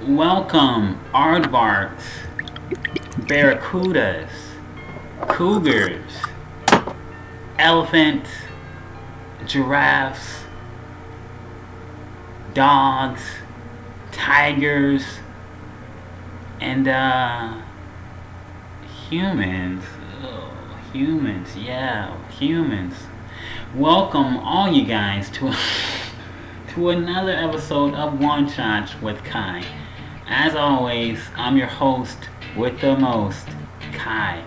Welcome, aardvarks, barracudas, cougars, elephants, giraffes, dogs, tigers, and humans. Oh, humans, yeah, humans. Welcome all you guys to to another episode of One Shots with Kai. As always, I'm your host with the most, Kai.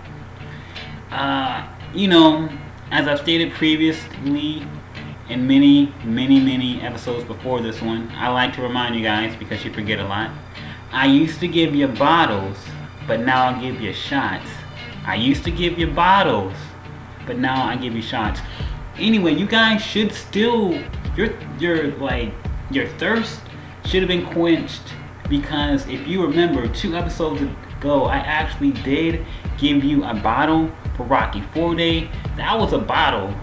You know, as I've stated previously in many episodes before this one, I like to remind you guys because you forget a lot. I used to give you bottles, but now I give you shots. I used to give you bottles, but now I give you shots. Anyway, you guys should still your thirst should have been quenched because if you remember 2 episodes ago, I actually did give you a bottle for Rocky 4-Day. That was a bottle,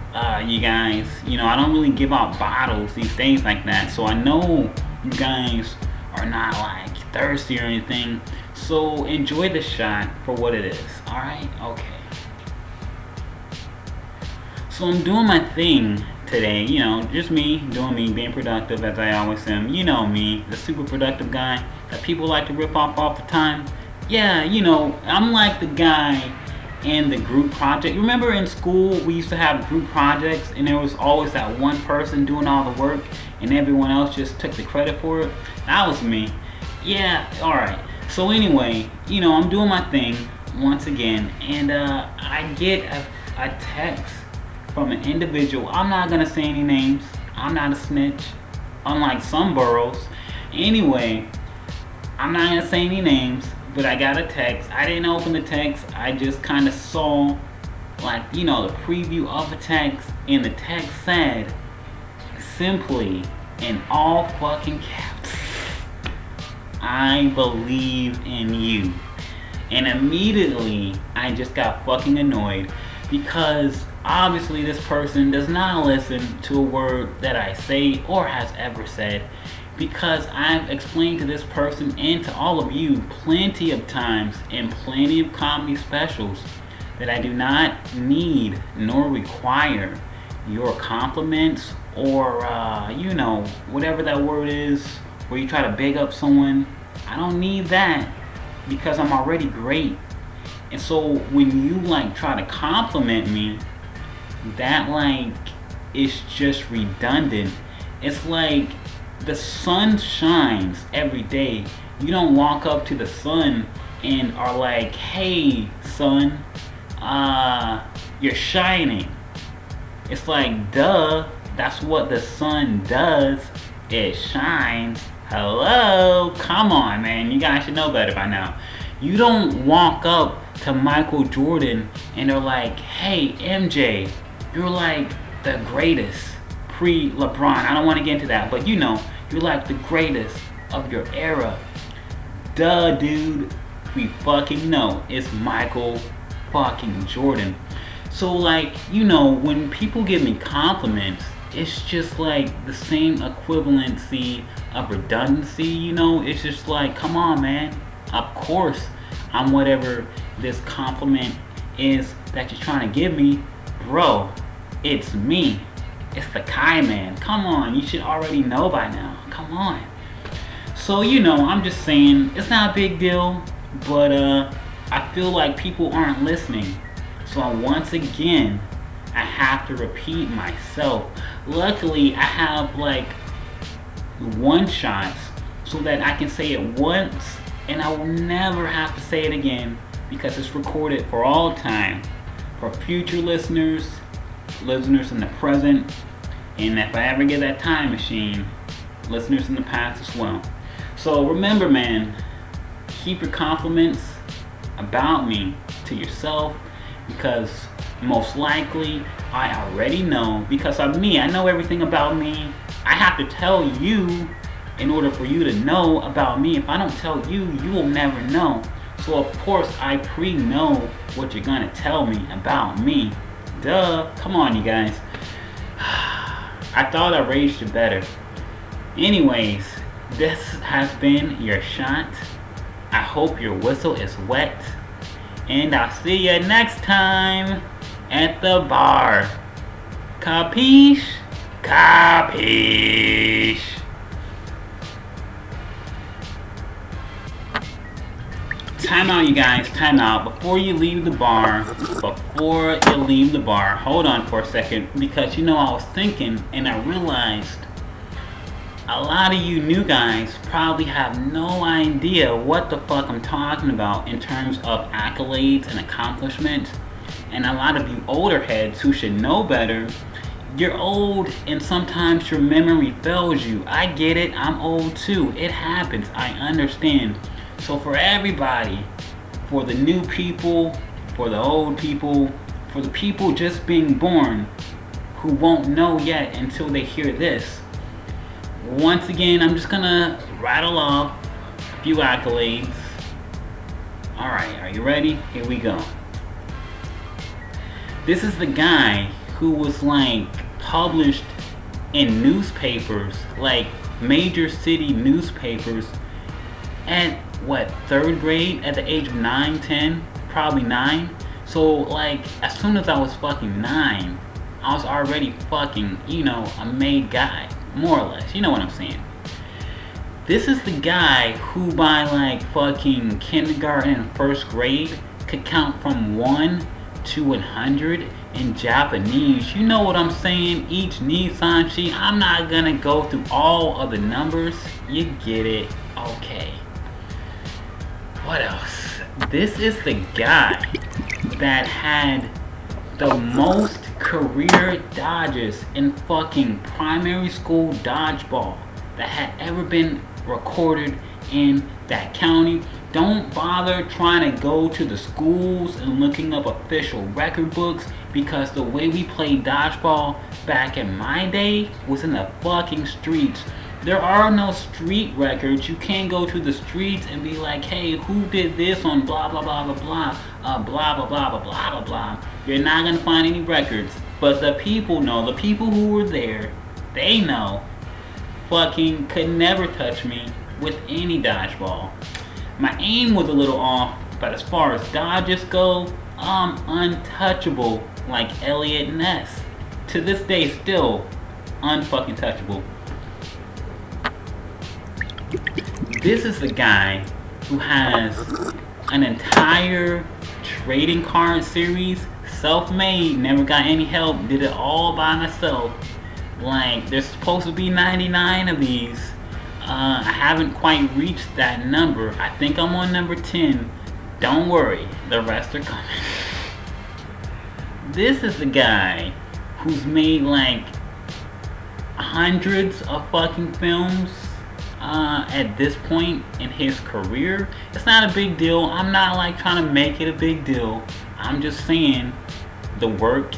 you guys. You know, I don't really give out bottles these days like that, so I know you guys are not like thirsty or anything. So enjoy the shot for what it is. All right, okay. So I'm doing my thing today, you know, just me doing me, being productive as I always am. You know me, the super productive guy that people like to rip off all the time. Yeah, you know, I'm like the guy in the group project. Remember in school we used to have group projects and there was always that one person doing all the work and everyone else just took the credit for it? That was me. Yeah, alright. So anyway, you know, I'm doing my thing once again and I get a text from an individual. I'm not gonna say any names. I'm not a snitch, unlike some boroughs. Anyway, I'm not gonna say any names, but I got a text. I didn't open the text. I just kind of saw, like, you know, the preview of the text, and the text said simply in all fucking caps, "I believe in you." And immediately I just got fucking annoyed because obviously this person does not listen to a word that I say or has ever said, because I've explained to this person and to all of you plenty of times in plenty of comedy specials that I do not need nor require your compliments or you know, whatever that word is where you try to big up someone. I don't need that because I'm already great. And so when you like try to compliment me, that like is just redundant. It's like the sun shines every day. You don't walk up to the sun and are like, "Hey sun, you're shining." It's like, duh, that's what the sun does. It shines. Hello, come on man, you guys should know better by now. You don't walk up to Michael Jordan and they're like, "Hey MJ, you're like the greatest pre-LeBron." I don't want to get into that, but you know, you're like the greatest of your era. Duh, dude. We fucking know it's Michael fucking Jordan. So like, you know, when people give me compliments, it's just like the same equivalency of redundancy, you know? It's just like, come on, man. Of course, I'm whatever this compliment is that you're trying to give me. Bro, it's me. It's the Kai Man. Come on, you should already know by now. Come on. So, you know, I'm just saying, it's not a big deal, but I feel like people aren't listening. So once again, I have to repeat myself. Luckily, I have like one shots so that I can say it once and I will never have to say it again because it's recorded for all time. For future listeners in the present, and if I ever get that time machine, listeners in the past as well. So remember, man, keep your compliments about me to yourself because most likely I already know, because of me, I know everything about me. I have to tell you in order for you to know about me. If I don't tell you, you will never know. So of course I pre-know what you're gonna tell me about me. Duh, come on you guys. I thought I raised you better. Anyways, This has been your shot. I hope your whistle is wet. And I'll see you next time at the bar. Capiche? Capiche. Time out, you guys. Time out. Before you leave the bar, hold on for a second. Because you know, I was thinking and I realized a lot of you new guys probably have no idea what the fuck I'm talking about in terms of accolades and accomplishments. And a lot of you older heads who should know better, you're old and sometimes your memory fails you. I get it, I'm old too. It happens, I understand. So for everybody, for the new people, for the old people, for the people just being born who won't know yet until they hear this, once again, I'm just gonna rattle off a few accolades. Alright, are you ready? Here we go. This is the guy who was like published in newspapers, like major city newspapers, at what, 3rd grade? At the age of 9, 10? Probably 9. So like, as soon as I was fucking 9, I was already fucking, you know, a made guy. More or less, you know what I'm saying. This is the guy who by like fucking kindergarten and 1st grade could count from 1 to 100 in Japanese. You know what I'm saying? Each Nissan sheet. I'm not gonna go through all of the numbers. You get it. Okay. What else? This is the guy that had the most career dodges in fucking primary school dodgeball that had ever been recorded in that county. Don't bother trying to go to the schools and looking up official record books, because the way we played dodgeball back in my day was in the fucking streets. There are no street records. You can't go to the streets and be like, hey, who did this on blah blah blah blah blah, blah blah blah blah blah blah blah. You're not gonna find any records. But the people know, the people who were there, they know. Fucking could never touch me with any dodgeball. My aim was a little off, but as far as dodges go, I'm untouchable like Elliot Ness. To this day, still unfucking touchable. This is the guy who has an entire trading card series, self-made, never got any help, did it all by myself. Like, there's supposed to be 99 of these. I haven't quite reached that number. I think I'm on number 10. Don't worry, the rest are coming. This is the guy who's made like hundreds of fucking films at this point in his career. It's not a big deal. I'm not like trying to make it a big deal. I'm just saying the work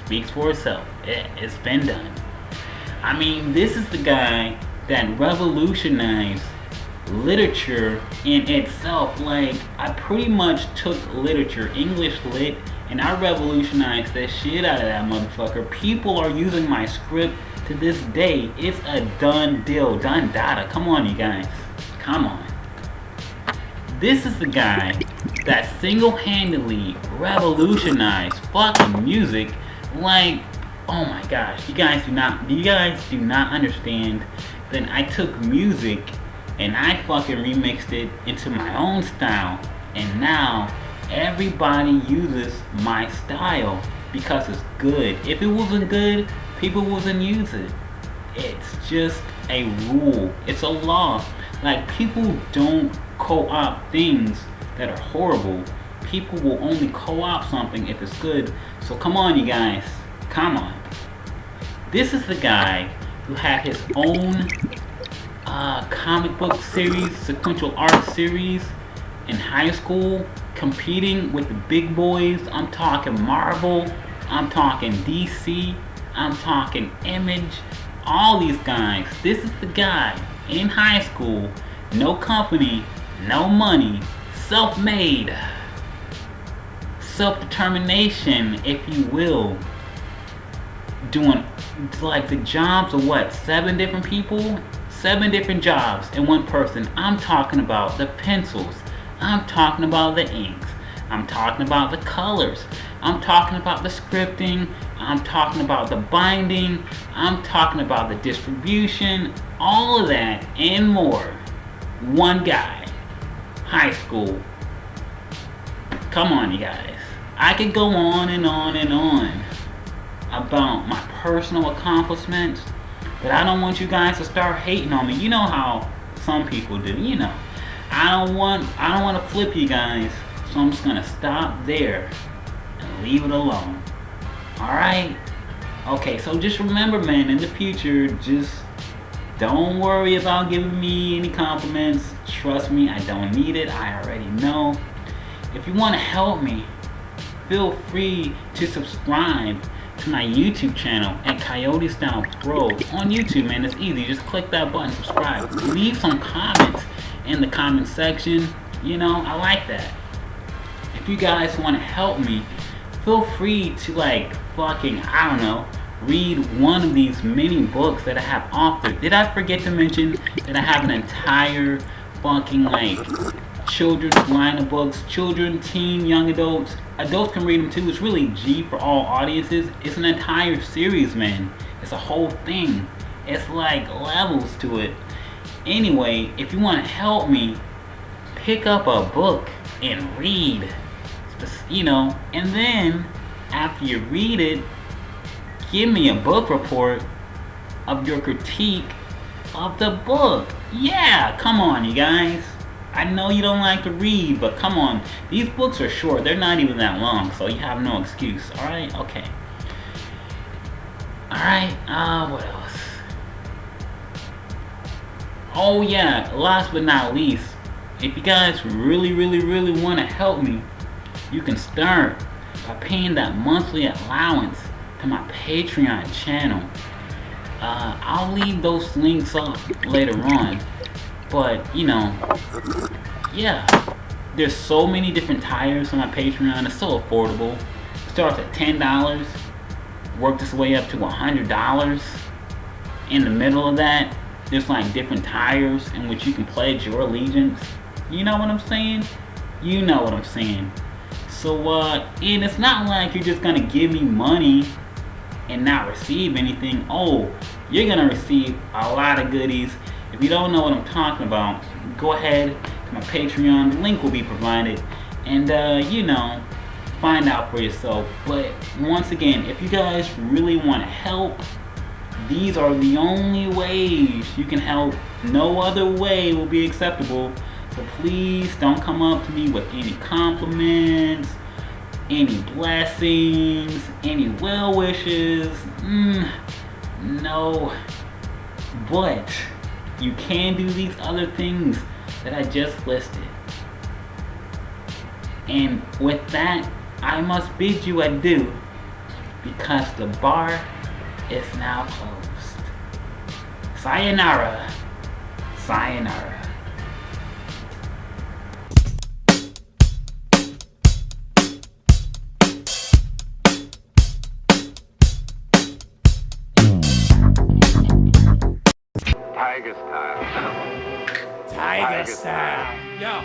speaks for itself. It's been done. I mean, this is the guy that revolutionized literature in itself. Like, I pretty much took literature, English lit, and I revolutionized the shit out of that motherfucker. People are using my script to this day. It's a done deal, done data. Come on, you guys. Come on. This is the guy that single-handedly revolutionized fucking music. Like, oh my gosh, you guys do not understand that I took music and I fucking remixed it into my own style, and now everybody uses my style because it's good. If it wasn't good, people wouldn't use it. It's just a rule. It's a law. Like, people don't co-opt things that are horrible. People will only co-opt something if it's good. So come on, you guys. Come on. This is the guy who had his own comic book series, sequential art series in high school, competing with the big boys. I'm talking Marvel, I'm talking DC, I'm talking Image, all these guys. This is the guy in high school, no company, no money, self-made, self-determination, if you will, doing like the jobs of what, 7 different people, 7 different jobs in one person. I'm talking about the pencils. I'm talking about the inks. I'm talking about the colors. I'm talking about the scripting. I'm talking about the binding. I'm talking about the distribution. All of that and more. One guy. High school. Come on, you guys. I could go on and on and on about my personal accomplishments, but I don't want you guys to start hating on me. You know how some people do. You know, I don't want to flip you guys, so I'm just gonna stop there and leave it alone. All right? Okay. So just remember, man, in the future, just don't worry about giving me any compliments. Trust me, I don't need it. I already know. If you want to help me, feel free to subscribe to my YouTube channel at Coyote Style Pro on YouTube, man. It's easy. Just click that button, subscribe. Leave some comments in the comment section. You know, I like that. If you guys want to help me, feel free to I don't know, read one of these mini books that I have authored. Did I forget to mention that I have an entire children's line of books? Children, teen, young adults. Adults can read them too. It's really G for all audiences. It's an entire series, man. It's a whole thing. It's like levels to it. Anyway, if you want to help me, pick up a book and read. You know, and then after you read it, give me a book report of your critique of the book. Yeah, come on, you guys. I know you don't like to read, but come on. These books are short. They're not even that long, so you have no excuse. Alright? Okay. Alright, what else? Oh yeah, last but not least, if you guys really want to help me, you can start by paying that monthly allowance to my Patreon channel. I'll leave those links up later on. But, you know, yeah, there's so many different tires on my Patreon. It's so affordable. It starts at $10, worked its way up to $100. In the middle of that, there's different tires in which you can pledge your allegiance. You know what I'm saying? You know what I'm saying. So, and it's not like you're just gonna give me money and not receive anything. Oh, you're gonna receive a lot of goodies. If you don't know what I'm talking about, go ahead to my Patreon. The link will be provided. And, you know, find out for yourself. But once again, if you guys really want to help, these are the only ways you can help. No other way will be acceptable. So please don't come up to me with any compliments, any blessings, any well wishes. No. But you can do these other things that I just listed. And with that, I must bid you adieu, because the bar is now closed. Sayonara. Sayonara. Tiger style. Tiger style. Yo.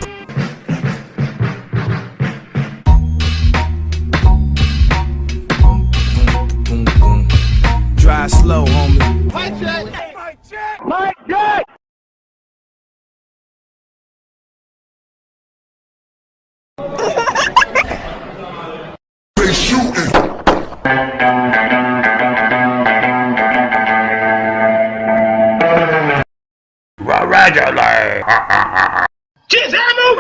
Drive slow, homie. Mike check. Mike check. Mike check! They shooting. Regular. Kids, I'm